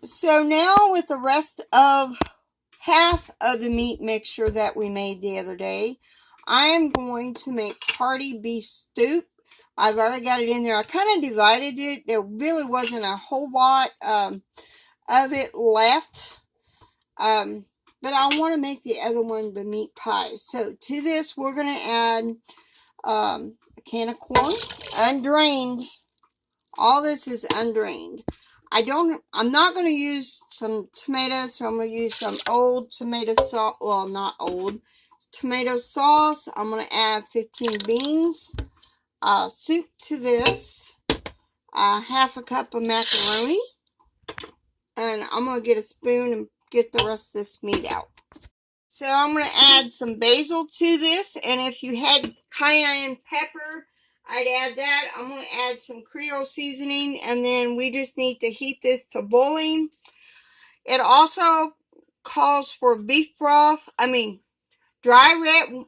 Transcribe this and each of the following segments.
So now with the rest of half of the meat mixture that we made the other day, I am going to make hearty beef stew. I've already got it in there. I kind of divided it. There really wasn't a whole lot of it left. But I want to make the other one the meat pie. So to this, we're going to add a can of corn, undrained. All this is undrained. I'm not going to use some tomatoes, so I'm going to use some old tomato sauce. Well, not old. Tomato sauce. I'm going to add 15 beans. Soup to this. Half a cup of macaroni. And I'm going to get a spoon and get the rest of this meat out. So I'm going to add some basil to this. And if you had cayenne pepper, I'd add that. I'm going to add some Creole seasoning, and then we just need to heat this to boiling. It also calls for beef broth, dry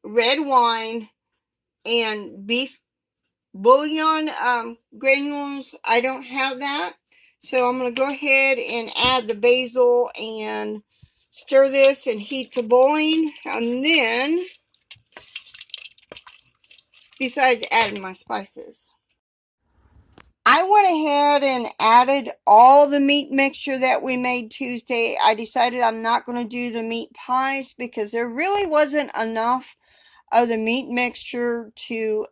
red wine and beef bouillon granules. I don't have that. So I'm going to go ahead and add the basil and stir this and heat to boiling. And then, besides adding my spices, I went ahead and added all the meat mixture that we made Tuesday. I decided I'm not going to do the meat pies because there really wasn't enough of the meat mixture to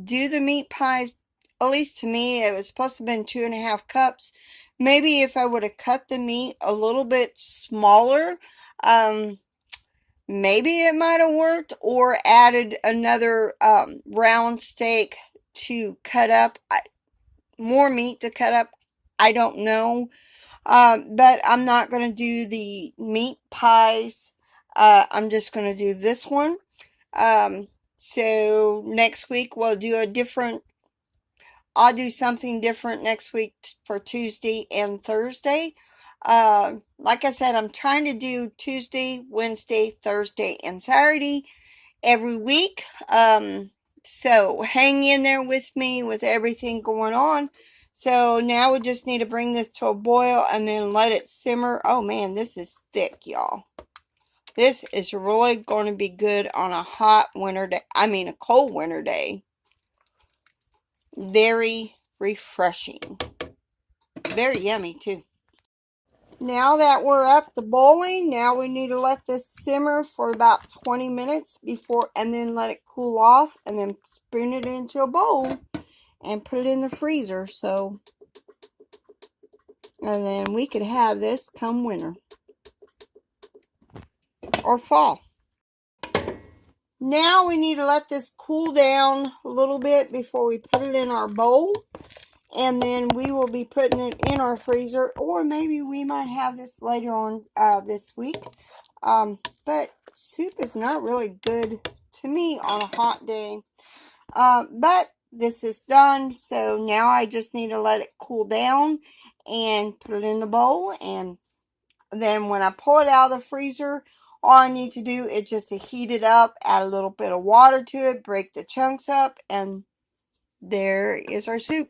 do the meat pies. At least to me, it was supposed to have been 2.5 cups. Maybe if I would have cut the meat a little bit smaller, maybe it might have worked, or added another round steak to cut up. More meat to cut up. I don't know. But I'm not going to do the meat pies. I'm just going to do this one. So next week we'll do I'll do something different next week for Tuesday and Thursday. Like I said, I'm trying to do Tuesday, Wednesday, Thursday, and Saturday every week. So hang in there with me with everything going on. So now we just need to bring this to a boil and then let it simmer. Oh man, this is thick, y'all. This is really going to be good on a hot winter day. A cold winter day. Very refreshing. Very yummy too. Now that we're up to boiling, now we need to let this simmer for about 20 minutes and then let it cool off, and then spoon it into a bowl and put it in the freezer. And then we could have this come winter or fall. Now we need to let this cool down a little bit before we put it in our bowl. And then we will be putting it in our freezer, or maybe we might have this later on this week. But soup is not really good to me on a hot day. But this is done, so now I just need to let it cool down and put it in the bowl. And then when I pull it out of the freezer, all I need to do is just to heat it up, add a little bit of water to it, break the chunks up, and there is our soup.